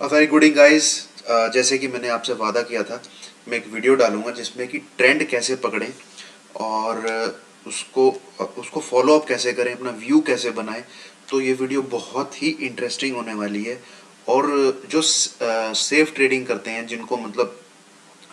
Very good evening guys. जैसे कि मैंने आपसे वादा किया था, मैं एक वीडियो डालूंगा जिसमें कि ट्रेंड कैसे पकड़ें और उसको उसको फॉलो अप कैसे करें, अपना व्यू कैसे बनाएं। तो ये वीडियो बहुत ही इंटरेस्टिंग होने वाली है। और जो सेफ ट्रेडिंग करते हैं, जिनको मतलब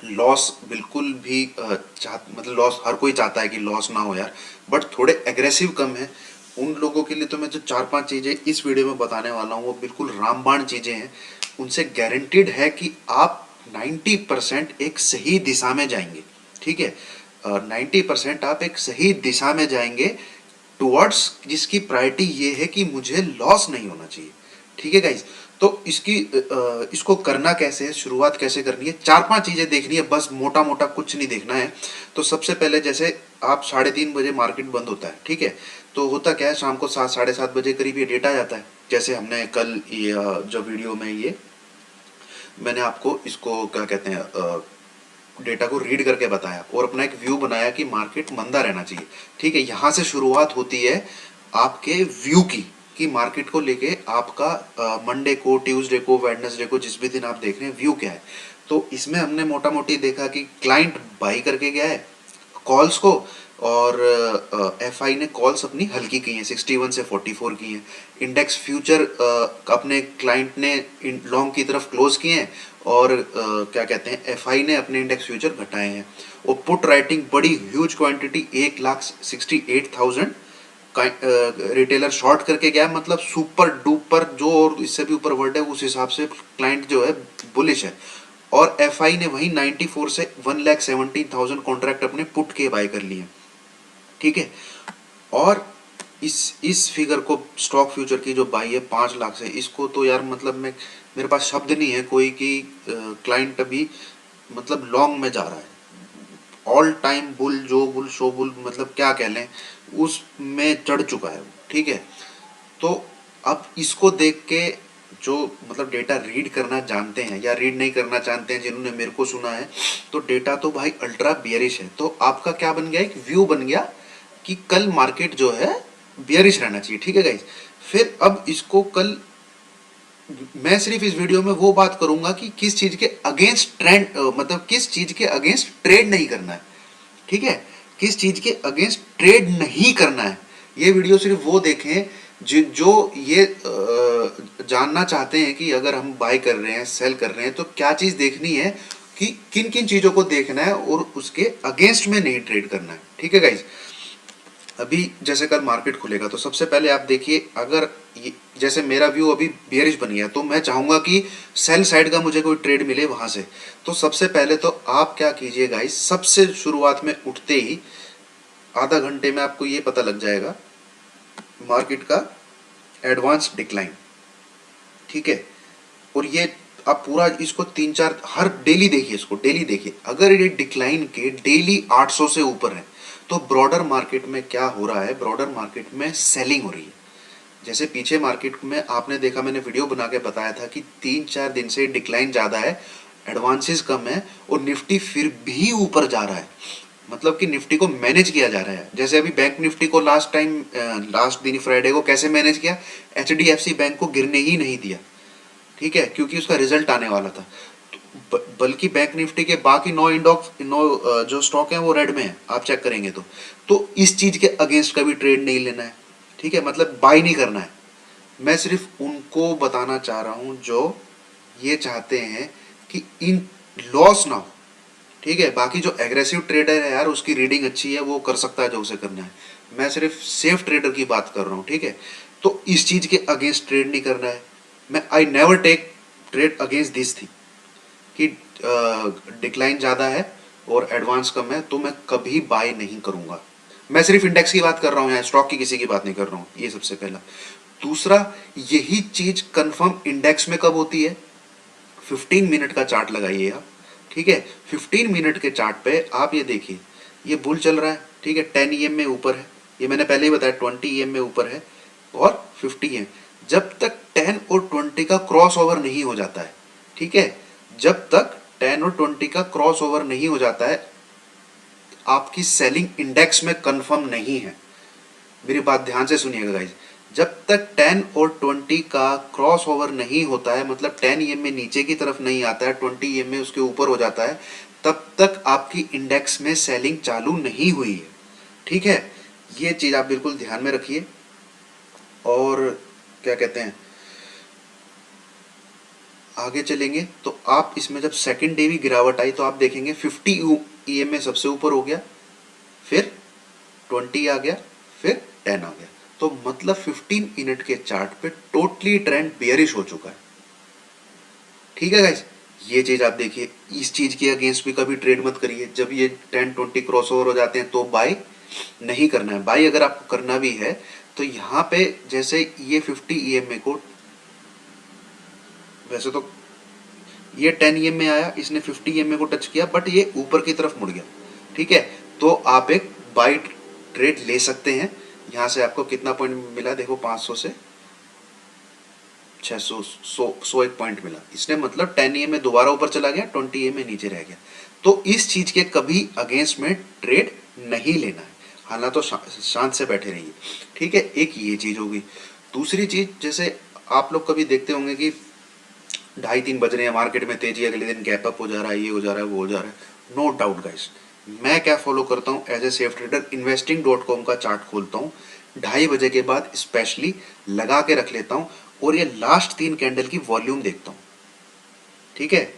लॉस बिल्कुल भी मतलब लॉस हर कोई चाहता है कि लॉस ना हो यार, बट थोड़े एग्रेसिव कम है, उन लोगों के लिए तो मैं जो चार पांच चीज़ें इस वीडियो में बताने वाला हूँ वो बिल्कुल रामबाण चीज़ें हैं। उनसे गारंटीड है कि आप 90% एक सही दिशा में जाएंगे। ठीक है, 90% आप एक सही दिशा में जाएंगे टुवर्ड्स जिसकी प्रायोरिटी ये है कि मुझे लॉस नहीं होना चाहिए। ठीक है गाइज, तो इसको करना कैसे है, शुरुआत कैसे करनी है, चार पांच चीजें देखनी है, बस मोटा मोटा कुछ नहीं देखना है। तो सबसे पहले जैसे आप 3:30 बजे मार्केट बंद होता है, ठीक है, तो होता क्या है, शाम को 7 साढ़े 7 बजे करीब ये डेटा जाता है। जैसे हमने कल ये जो वीडियो में ये मैंने आपको इसको क्या कहते हैं, डेटा को रीड करके बताया और अपना एक व्यू बनाया कि मार्केट मंदा रहना चाहिए। ठीक है, यहां से शुरुआत होती है आपके व्यू की मार्केट को लेके आपका मंडे को, ट्यूसडे को, वेडनेसडे को, जिस भी दिन आप देख रहे हैं व्यू क्या है। तो इसमें हमने मोटा मोटी देखा कि क्लाइंट बाई करके गया है कॉल्स को, और एफ आई ने कॉल्स अपनी हल्की की हैं, 61 से 44 की हैं। इंडेक्स फ्यूचर अपने क्लाइंट ने लॉन्ग की तरफ क्लोज किए हैं, और क्या कहते हैं, एफ आई ने अपने इंडेक्स फ्यूचर घटाए हैं। और पुट राइटिंग बड़ी ह्यूज क्वांटिटी 1,68,000 रिटेलर शॉर्ट करके गया, मतलब सुपर डुपर जो और इससे भी ऊपर वर्ड है उस हिसाब से क्लाइंट जो है बुलिश है। और एफ आई ने वही 94 से 1,17,000 कॉन्ट्रैक्ट अपने पुट के बाय कर लिए। ठीक है, और इस फिगर को, स्टॉक फ्यूचर की जो बाई है 5 लाख से, इसको तो यार मतलब मैं, मेरे पास शब्द नहीं है कोई कि क्लाइंट अभी मतलब लॉन्ग में जा रहा है, ऑल टाइम बुल, जो बुल शो बुल, मतलब क्या कह लें, उसमें चढ़ चुका है वो। ठीक है, तो अब इसको देख के जो मतलब डेटा रीड करना जानते हैं या रीड नहीं करना जानते हैं, जिन्होंने मेरे को सुना है, तो डेटा तो भाई अल्ट्रा बियरिश है। तो आपका क्या बन गया, एक व्यू बन गया कि कल मार्केट जो है बियरिश रहना चाहिए। ठीक है गाइज, फिर अब इसको कल मैं सिर्फ इस वीडियो में वो बात करूंगा कि किस चीज के अगेंस्ट ट्रेंड, मतलब किस चीज के अगेंस्ट ट्रेड नहीं करना है। ठीक है, किस चीज के अगेंस्ट ट्रेड नहीं करना है। ये वीडियो सिर्फ वो देखें जो ये जानना चाहते हैं कि अगर हम बाय कर रहे हैं, सेल कर रहे हैं, तो क्या चीज देखनी है, कि किन किन चीजों को देखना है और उसके अगेंस्ट में नहीं ट्रेड करना है। ठीक है गाइज, अभी जैसे कल मार्केट खुलेगा तो सबसे पहले आप देखिए, अगर जैसे मेरा व्यू अभी बियरिश बन गया, तो मैं चाहूंगा कि सेल साइड का मुझे कोई ट्रेड मिले वहां से। तो सबसे पहले तो आप क्या कीजिए गाइस, सबसे शुरुआत में उठते ही आधा घंटे में आपको ये पता लग जाएगा मार्केट का एडवांस डिक्लाइन। ठीक है, और ये आप पूरा इसको तीन चार हर डेली देखिए, इसको डेली देखिए, अगर ये डिक्लाइन के डेली 800 से ऊपर है तो ब्रॉडर मार्केट में क्या हो रहा है, ब्रॉडर मार्केट में सेलिंग हो रही है। जैसे पीछे मार्केट में आपने देखा, मैंने वीडियो बना के बताया था कि 3-4 दिन से डिक्लाइन ज़्यादा है, एडवांसेस कम है, और निफ्टी फिर भी ऊपर जा रहा है। मतलब कि निफ्टी को मैनेज किया जा रहा है। जैसे अभी बैंक निफ्टी को लास्ट दिन फ्राइडे को कैसे मैनेज किया, H D F C bank को गिरने ही नहीं दिया। ठीक है, क्योंकि उसका रिजल्ट आने वाला था। बल्कि बैंक निफ्टी के बाकी 9 जो स्टॉक हैं वो रेड में है, आप चेक करेंगे तो इस चीज के अगेंस्ट का भी ट्रेड नहीं लेना है। ठीक है, मतलब बाय नहीं करना है। मैं सिर्फ उनको बताना चाह रहा हूं जो ये चाहते हैं कि इन लॉस ना हो। ठीक है, बाकी जो एग्रेसिव ट्रेडर है यार, उसकी रीडिंग अच्छी है, वो कर सकता है जो उसे करना है। मैं सिर्फ सेफ ट्रेडर की बात कर रहा हूँ। ठीक है, तो इस चीज के अगेंस्ट ट्रेड नहीं करना है। मैं I never take trade against this थी कि डिक्लाइन ज़्यादा है और एडवांस कम है तो मैं कभी बाय नहीं करूंगा। मैं सिर्फ इंडेक्स की बात कर रहा हूँ, यहाँ स्टॉक की किसी की बात नहीं कर रहा हूँ। ये सबसे पहला। दूसरा, यही चीज कंफर्म इंडेक्स में कब होती है, 15 मिनट का चार्ट लगाइए आप। ठीक है, 15 मिनट के चार्ट पे आप ये देखिए, ये बुल चल रहा है। ठीक है, 10 EM में ऊपर है, ये मैंने पहले ही बताया, 20 EM में ऊपर है, और 50 EM। जब तक 10 और 20 का क्रॉस ओवर नहीं हो जाता है, ठीक है, जब तक 10 और 20 का क्रॉस ओवर नहीं हो जाता है, आपकी सेलिंग इंडेक्स में कंफर्म नहीं है। मेरी बात ध्यान से सुनिएगा गाइज, जब तक 10 और 20 का क्रॉस ओवर नहीं होता है, मतलब 10 ईएमए नीचे की तरफ नहीं आता है, 20 ईएमए उसके ऊपर हो जाता है, तब तक आपकी इंडेक्स में सेलिंग चालू नहीं हुई है। ठीक है, ये चीज आप बिल्कुल ध्यान में रखिए। और क्या कहते हैं, आगे चलेंगे तो आप इसमें जब सेकंड डे भी गिरावट आई तो आप देखेंगे 50 ईएमए सबसे ऊपर हो गया, फिर 20 आ गया, फिर 10 आ गया। तो मतलब 15 मिनट के चार्ट पे टोटली ट्रेंड बेयरिश हो चुका है। ठीक है गाइस, ये चीज आप देखिए, इस चीज के अगेंस्ट भी कभी ट्रेड मत करिए। जब ये 10-20 क्रॉस ओवर हो जाते हैं तो बाय नहीं करना है। बाय अगर आपको करना भी है तो यहाँ पे जैसे ये 50 ईएमए को, वैसे तो ये 10 ईएमए आया, इसने 50 ईएमए को टच किया, बट ये ऊपर की तरफ मुड़ गया। ठीक है, तो आप एक बाय ट्रेड ले सकते हैं। यहाँ से आपको कितना पॉइंट मिला देखो, 500 से 600, 101 पॉइंट मिला इसने, मतलब 10 ए में दोबारा ऊपर चला गया, 20 ए में नीचे रह गया। तो इस चीज के कभी अगेंस्ट में ट्रेड नहीं लेना है, हालांकि तो शांत से बैठे रहिए। ठीक है, एक ये चीज होगी। दूसरी चीज, जैसे आप लोग कभी देखते होंगे कि 2:30-3 बज रहे हैं, मार्केट में तेजी, अगले दिन गैप अप हो जा रहा है, ये हो जा रहा है, वो हो जा रहा है। नो डाउट गाइस, मैं क्या फॉलो करता हूँ as a safe trader, investing.com का चार्ट खोलता हूँ 2:30 बजे के बाद, स्पेशली लगा के रख लेता हूँ और ये लास्ट 3 कैंडल की वॉल्यूम देखता हूँ। ठीक है,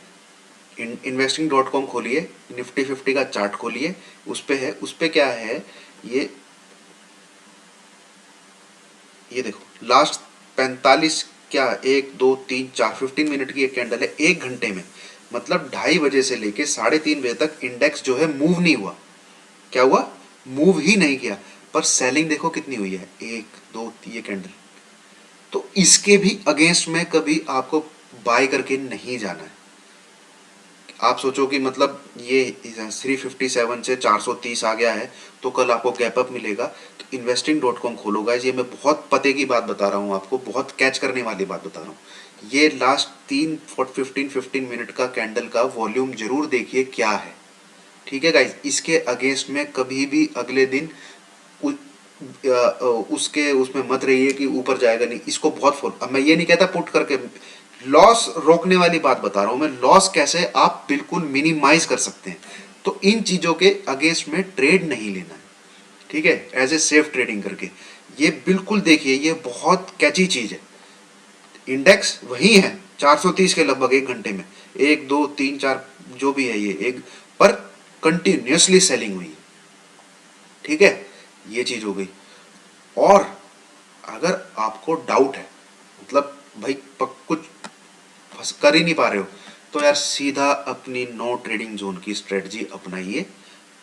investing.com खोलिए, निफ्टी 50 का चार्ट खोलिए, उस पे है, उस पे क्या है, ये देखो लास्ट 45, क्या 1 2 3 4 15 मिनट की एक कैंडल है, 1 घंटे में, मतलब 2:30 बजे से लेके 3:30 बजे तक इंडेक्स जो है मूव नहीं हुआ। क्या हुआ? मूव ही नहीं किया। पर सेलिंग देखो कितनी हुई है, 1 2, ये कैंडल। तो इसके भी अगेंस्ट में कभी आपको बाय करके नहीं जाना है। आप सोचो कि मतलब ये 357 से 430 आ गया है तो कल आपको गैप अप मिलेगा, तो investing.com खोलो गाइस। ये मैं बहुत पते की बात बता रहा हूँ आपको, बहुत कैच करने वाली बात बता रहा हूँ। ये लास्ट 15 मिनट का कैंडल का वॉल्यूम जरूर देखिए क्या है। ठीक है गाइस, इसके अगेंस्ट में कभी भी अगले दिन उसके उसमें मत रहिए कि ऊपर जाएगा नहीं, इसको बहुत फॉलो। अब मैं ये नहीं कहता पुट करके, लॉस रोकने वाली बात बता रहा हूं मैं, लॉस कैसे आप बिल्कुल मिनिमाइज कर सकते हैं। तो इन चीजों के अगेंस्ट में ट्रेड नहीं लेना है। ठीक है, एज ए सेफ ट्रेडिंग करके ये बिल्कुल देखिए, ये बहुत कैची चीज है। इंडेक्स वही है 430 के लगभग 1 घंटे में, 1 2 3 4 जो भी है ये एक, पर कंटिन्यूसली सेलिंग हुई है। ठीक है, ये चीज हो गई। और अगर आपको डाउट है, मतलब भाई कुछ फंस कर ही नहीं पा रहे हो, तो यार सीधा अपनी नो ट्रेडिंग जोन की स्ट्रेटजी अपनाइए,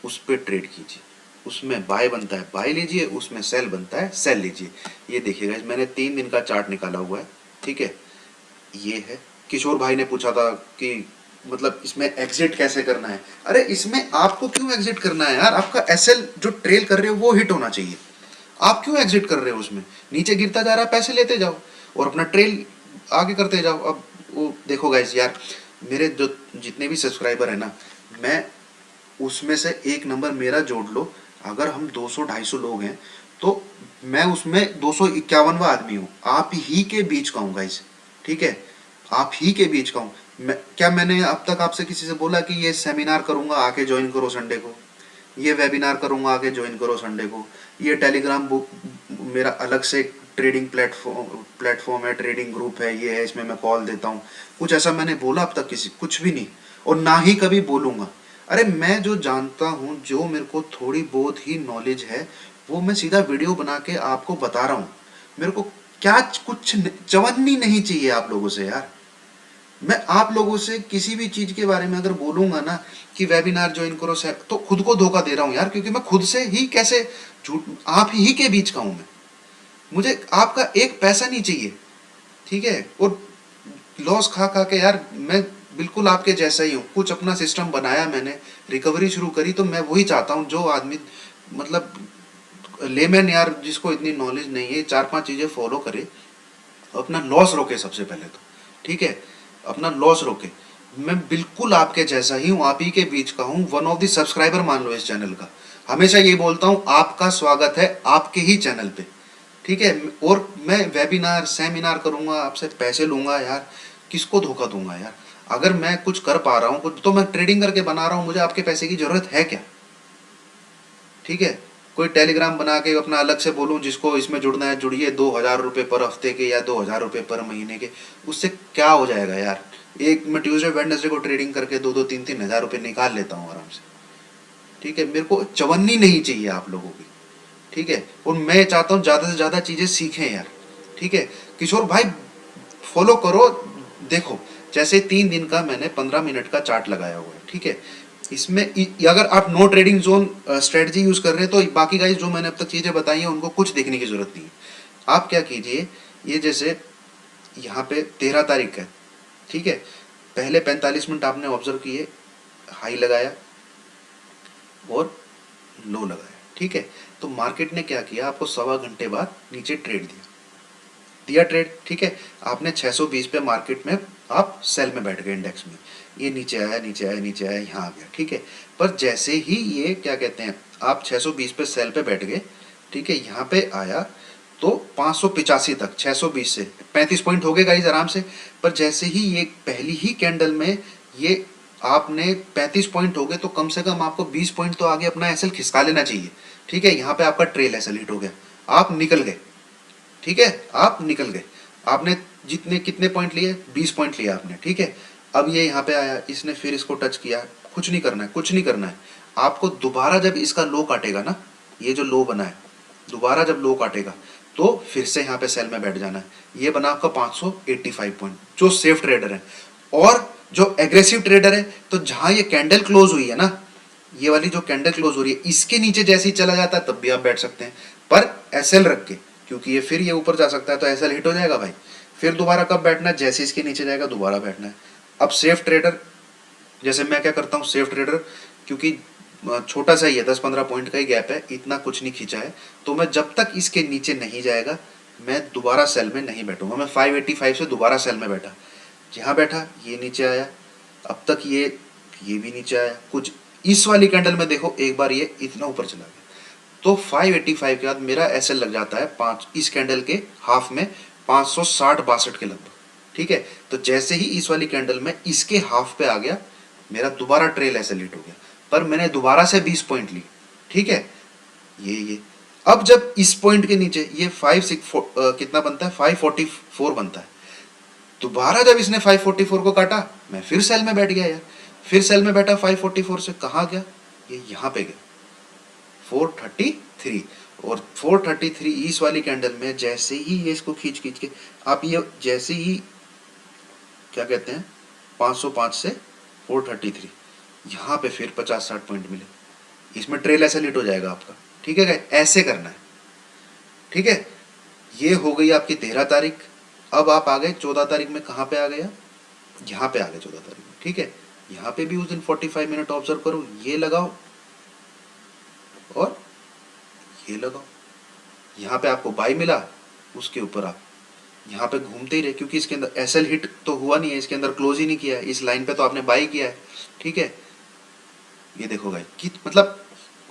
उस पर ट्रेड कीजिए। उसमें बाय बनता है बाय लीजिए, उसमें सेल बनता है सेल लीजिए। ये देखिएगा, मैंने 3 दिन का चार्ट निकाला हुआ है। ठीक है, ये है। किशोर भाई ने पूछा था कि मतलब इसमें एग्जिट कैसे करना है। अरे इसमें आपको क्यों एग्जिट करना है यार, आपका एसएल जो ट्रेल कर रहे हो वो हिट होना चाहिए। आप क्यों एग्जिट कर रहे हो उसमें? नीचे गिरता जा रहा है, पैसे लेते जाओ और अपना ट्रेल आगे करते जाओ। अब वो देखो गाइस, यार मेरे जो जितने भी सब्सक्राइबर है ना, मैं उसमें से एक नंबर मेरा जोड़ लो, अगर हम 200-250 लोग हैं तो मैं उसमें 251वां आदमी हूँ, आप ही के बीच का हूँ गाइस। ठीक है, आप ही के बीच का हूँ मैं। क्या मैंने अब तक आपसे किसी से बोला कि ये सेमिनार करूंगा आके ज्वाइन करो संडे को, ये वेबिनार करूंगा आके ज्वाइन करो संडे को, ये टेलीग्राम बुक मेरा अलग से ट्रेडिंग प्लेटफॉर्म है, ट्रेडिंग ग्रुप है, ये है, इसमें मैं कॉल देता हूँ, कुछ ऐसा मैंने बोला अब तक किसी? कुछ भी नहीं, और ना ही कभी बोलूंगा। अरे मैं जो जानता हूँ, जो मेरे को थोड़ी बहुत ही नॉलेज है, वो मैं सीधा वीडियो बना के आपको बता रहा हूँ। मेरे को क्या कुछ चवन्नी नहीं चाहिए आप लोगों से यार। मैं आप लोगों से किसी भी चीज के बारे में अगर बोलूंगा ना कि वेबिनार ज्वाइन करो तो खुद को धोखा दे रहा हूं यार, क्योंकि मैं खुद से ही कैसे झूठ, आप ही के बीच का हूं मैं। मुझे आपका एक पैसा नहीं चाहिए। ठीक है, और लॉस खा खा के यार मैं बिल्कुल आपके जैसा ही हूँ। कुछ अपना सिस्टम बनाया मैंने, रिकवरी शुरू करी, तो मैं वही चाहता हूँ जो आदमी, मतलब लेमैन यार, जिसको इतनी नॉलेज नहीं है, 4-5 चीजें फॉलो करे, अपना लॉस रोके सबसे पहले तो। ठीक है, अपना लॉस रोके। मैं बिल्कुल आपके जैसा ही हूँ, आप ही के बीच का हूँ, वन ऑफ द सब्सक्राइबर मान लो इस चैनल का। हमेशा ये बोलता हूँ, आपका स्वागत है आपके ही चैनल पे। ठीक है। और मैं वेबिनार सेमिनार करूंगा, आपसे पैसे लूंगा यार, किसको धोखा दूंगा यार? अगर मैं कुछ कर पा रहा हूँ कुछ तो मैं ट्रेडिंग करके बना रहा हूँ, मुझे आपके पैसे की जरूरत है क्या? ठीक है। कोई टेलीग्राम बना के अपना अलग से बोलूं जिसको इसमें जुड़ना है जुड़िए, 2,000 रुपये पर हफ्ते के या 2,000 रुपये पर महीने के, उससे क्या हो जाएगा यार? एक मैं ट्यूसडे वेडनेसडे को ट्रेडिंग करके 2-3 हज़ार रुपये निकाल लेता हूँ आराम से। ठीक है, मेरे को चवन्नी नहीं चाहिए आप लोगों की। ठीक है, और मैं चाहता हूँ ज़्यादा से ज़्यादा चीज़ें सीखें यार। ठीक है, किशोर भाई फॉलो करो। देखो, जैसे 3 दिन का मैंने 15 मिनट का चार्ट लगाया हुआ है। ठीक है, इसमें अगर आप no trading zone strategy use कर रहे हैं तो बाकी गाइस जो मैंने अब तक चीज़ें बताई हैं उनको कुछ देखने की ज़रूरत नहीं है। आप क्या कीजिए, ये जैसे यहाँ पे 13 तारीख का है। ठीक है, पहले 45 मिनट आपने ऑब्जर्व किए, हाई लगाया और लो लगाया। ठीक है, तो मार्केट ने क्या किया, आपको 1.25 घंटे बाद नीचे ट्रेड दिया, दिया ट्रेड। ठीक है, आपने 620 पे मार्केट में आप सेल में बैठ गए इंडेक्स में, ये नीचे आया नीचे आया नीचे आया, यहाँ आ गया। ठीक है, पर जैसे ही ये क्या कहते हैं, आप 620 पे सेल पे बैठ गए, ठीक है, यहाँ पे आया तो 585 तक, 620 से 35 पॉइंट हो गए गाइज आराम से। पर जैसे ही ये पहली ही कैंडल में ये आपने 35 पॉइंट हो गए, तो कम से कम आपको 20 पॉइंट तो आगे अपना एसएल खिसका लेना चाहिए। ठीक है, यहाँ पे आपका ट्रेल एसएल हिट हो गया, आप निकल गए। ठीक है, आप निकल गए। आपने जितने कितने पॉइंट लिए, 20 पॉइंट लिया आपने। ठीक है, अब ये यहाँ पे आया, इसने फिर इसको टच किया, कुछ नहीं करना है, कुछ नहीं करना है आपको। दोबारा जब इसका लो काटेगा ना, ये जो लो बना है, दोबारा जब लो काटेगा तो फिर से यहाँ पे सेल में बैठ जाना है। ये बना आपका 585 पॉइंट, जो सेफ ट्रेडर है। और जो एग्रेसिव ट्रेडर है, तो जहां ये कैंडल क्लोज हुई है ना, ये वाली जो कैंडल क्लोज हो रही है, इसके नीचे जैसे ही चला जाता है तब भी आप बैठ सकते हैं, पर एसएल रख के, क्योंकि ये फिर ये ऊपर जा सकता है तो एसएल हिट हो जाएगा भाई। फिर दोबारा कब बैठना है, जैसे इसके नीचे जाएगा दोबारा बैठना है। अब सेफ ट्रेडर, जैसे मैं क्या करता हूँ, सेफ ट्रेडर क्योंकि छोटा सा ही है, 10-15 पॉइंट का ही गैप है, इतना कुछ नहीं खींचा है, तो मैं जब तक इसके नीचे नहीं जाएगा मैं दोबारा सेल में नहीं बैठूंगा। मैं 585 से दोबारा सेल में बैठा, जहाँ बैठा ये नीचे आया, अब तक ये भी नीचे आया, कुछ इस वाली कैंडल में देखो एक बार ये इतना ऊपर चला गया, तो 585 के बाद मेरा एसएल लग जाता है 5, इस कैंडल के हाफ में 560-62 के लगभग। ठीक है, तो जैसे ही इस वाली कैंडल में इसके हाफ पे आ गया, मेरा दोबारा ट्रेल एसएल हिट हो गया, पर मैंने दोबारा से 20 पॉइंट ली। ठीक है, ये अब जब इस पॉइंट के नीचे ये 564 कितना बनता है, 544 बनता है। दोबारा जब इसने 544 को काटा, मैं फिर सेल में बैठ गया यार, फिर सेल में बैठा, 544 से कहाँ गया, ये यहाँ पे गया 433। और 433 इस वाली कैंडल में जैसे ही ये इसको खींच खींच के, आप ये जैसे ही क्या कहते हैं 505 से 433, यहाँ पे फिर 50-60 पॉइंट मिले, इसमें ट्रेल ऐसा लिट हो जाएगा आपका। ठीक है, ऐसे करना है। ठीक है, ये हो गई आपकी 13 तारीख। अब आप आ गए 14 तारीख में, कहाँ पे आ गया, यहाँ पे आ गए 14 तारीख में। ठीक है, यहाँ पे भी उस दिन 45 मिनट ऑब्जर्व करो, ये लगाओ और ये लगाओ, यहाँ पे आपको बाई मिला, उसके ऊपर आप यहाँ पे घूमते ही रहे, क्योंकि इसके अंदर एसएल हिट तो हुआ नहीं है, इसके अंदर क्लोज ही नहीं किया है, इस लाइन पे तो आपने बाई किया है। ठीक है, ये देखो भाई कि मतलब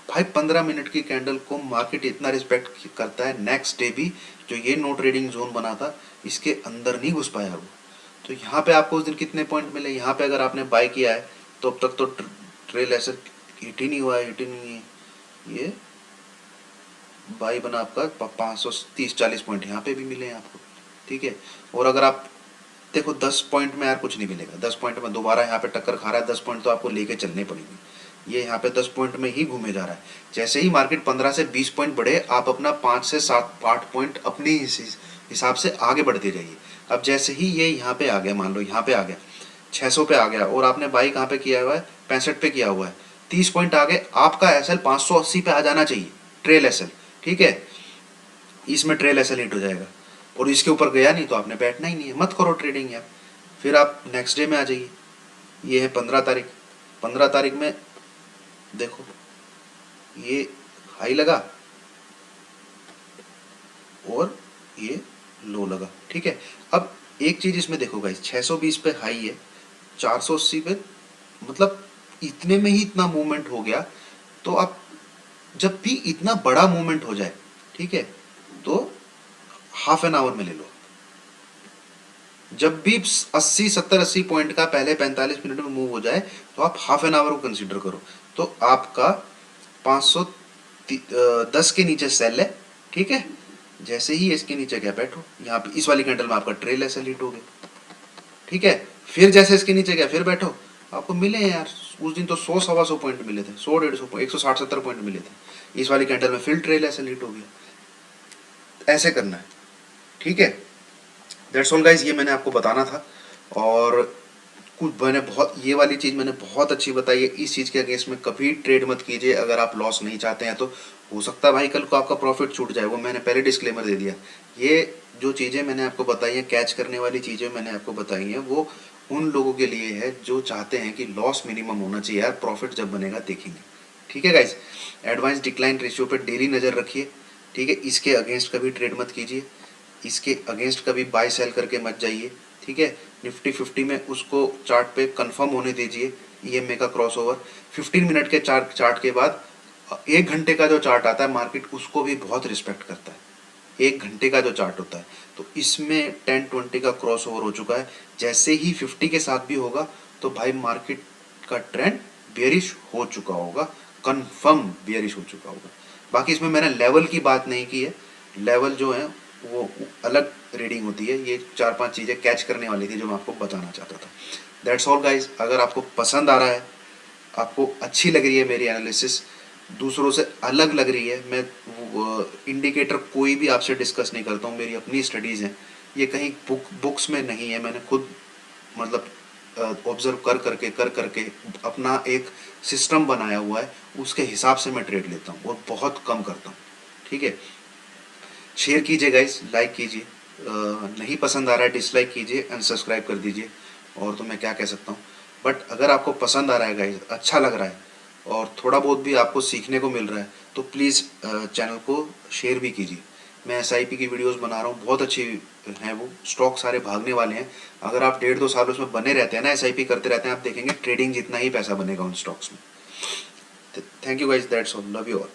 भाई 15 मिनट की कैंडल को मार्केट इतना रिस्पेक्ट करता है। नेक्स्ट डे भी जो ये नो ट्रेडिंग जोन बना था, इसके अंदर नहीं घुस पाया वो। तो यहाँ पे आपको उस दिन कितने पॉइंट मिले, यहाँ पे अगर आपने बाई किया है तो अब तक तो ट्रेल ऐसे हिट ही नहीं हुआ है, हिट ही नहीं है, ये बाई बना आपका 530-40 पॉइंट यहाँ पे भी मिले हैं आपको। ठीक है, और अगर आप देखो 10 पॉइंट में यार कुछ नहीं मिलेगा, 10 पॉइंट में दोबारा यहाँ पे टक्कर खा रहा है, 10 पॉइंट तो आपको लेके चलने पड़ेंगे। ये यहाँ पे 10 पॉइंट में ही घूमे जा रहा है। जैसे ही मार्केट 15 से 20 पॉइंट बढ़े, आप अपना 5 से 7-8 पॉइंट अपने हिसाब से आगे बढ़ते जाइए। अब जैसे ही ये यहाँ पे आ गया, मान लो यहाँ पे आ गया 600 पे आ गया, और आपने बाई कहाँ पे किया हुआ है, 65 पे किया हुआ है, 30 पॉइंट आगे आपका एसएल 580 पे आ जाना चाहिए, ट्रेल एसएल। ठीक है, इसमें ट्रेल एसएल हिट हो जाएगा, और इसके ऊपर गया नहीं तो आपने बैठना ही नहीं है, मत करो ट्रेडिंग यार। फिर आप नेक्स्ट डे में आ जाइए, ये है 15 तारीख। 15 तारीख में देखो ये हाई लगा और ये लो लगा। ठीक है, अब एक चीज इसमें देखो गाइस, 620 पे हाई है, 480 पे, मतलब इतने में ही इतना मूवमेंट हो गया। तो आप जब भी इतना बड़ा मूवमेंट हो जाए, ठीक है, तो हाफ एन आवर में ले लो। जब भी 80 पॉइंट का पहले 45 मिनट में मूव हो जाए तो आप हाफ एन आवर को कंसीडर करो। तो आपका 510 के नीचे सेल है, ठीक है। जैसे ही इसके नीचे गया बैठो, यहाँ पे इस वाली कैंडल में आपका ट्रेल ऐसे हिट हो गया, ठीक है। फिर जैसे इसके नीचे गया फिर बैठो, आपको मिले हैं यार उस दिन तो 100-125 पॉइंट मिले थे, 100-150 पॉइंट, 160-170 पॉइंट मिले थे। इस वाली कैंडल में फिर ट्रेल ऐसे हिट हो गया। ऐसे करना है, ठीक है। दैट्स ऑल गाइज, ये मैंने आपको बताना था। और कुछ मैंने बहुत, ये वाली चीज़ मैंने बहुत अच्छी बताई है। इस चीज़ के अगेंस्ट में कभी ट्रेड मत कीजिए अगर आप लॉस नहीं चाहते हैं। तो हो सकता है भाई कल को आपका प्रॉफिट छूट जाए, वो मैंने पहले डिस्क्लेमर दे दिया। ये जो चीज़ें मैंने आपको बताई हैं, कैच करने वाली चीज़ें मैंने आपको बताई हैं, वो उन लोगों के लिए है जो चाहते हैं कि लॉस मिनिमम होना चाहिए यार, प्रॉफिट जब बनेगा देखेंगे, ठीक है गाइज। एडवांस डिक्लाइन रेशियो पे डेली नज़र रखिए, ठीक है। इसके अगेंस्ट कभी ट्रेड मत कीजिए, इसके अगेंस्ट कभी बाय सेल करके मत जाइए, ठीक है। निफ्टी 50 में उसको चार्ट पे कंफर्म होने दीजिए, ईएमए का क्रॉसओवर। 15 मिनट के चार्ट के बाद 1 घंटे का जो चार्ट आता है मार्केट उसको भी बहुत रिस्पेक्ट करता है। 1 घंटे का जो चार्ट होता है, तो इसमें 10-20 का क्रॉसओवर हो चुका है। जैसे ही 50 के साथ भी होगा तो भाई मार्केट का ट्रेंड बेरिश हो चुका होगा, कंफर्म बेरिश हो चुका होगा। बाकी इसमें मैंने लेवल की बात नहीं की है, लेवल जो है वो अलग रीडिंग होती है। ये 4-5 चीज़ें कैच करने वाली थी जो मैं आपको बताना चाहता था। That's all guys. अगर आपको पसंद आ रहा है, आपको अच्छी लग रही है मेरी एनालिसिस, दूसरों से अलग लग रही है, मैं इंडिकेटर कोई भी आपसे डिस्कस नहीं करता हूँ, मेरी अपनी स्टडीज़ हैं, ये कहीं बुक्स में नहीं है, मैंने खुद मतलब ऑब्जर्व कर करके अपना एक सिस्टम बनाया हुआ है, उसके हिसाब से मैं ट्रेड लेता हूँ और बहुत कम करता हूँ, ठीक है। शेयर कीजिए गाइस, लाइक कीजिए, नहीं पसंद आ रहा है डिसलाइक कीजिए, अनसब्सक्राइब कर दीजिए, और तो मैं क्या कह सकता हूँ। बट अगर आपको पसंद आ रहा है गाइस, अच्छा लग रहा है और थोड़ा बहुत भी आपको सीखने को मिल रहा है तो प्लीज़ चैनल को शेयर भी कीजिए। मैं एसआईपी की वीडियोस बना रहा हूँ, बहुत अच्छी हैं वो, स्टॉक सारे भागने वाले हैं। अगर आप 1.5-2 साल उसमें बने रहते हैं ना, एसआईपी करते रहते हैं, आप देखेंगे ट्रेडिंग जितना ही पैसा बनेगा उन स्टॉक्स में। Thank you guys, that's all, love you all.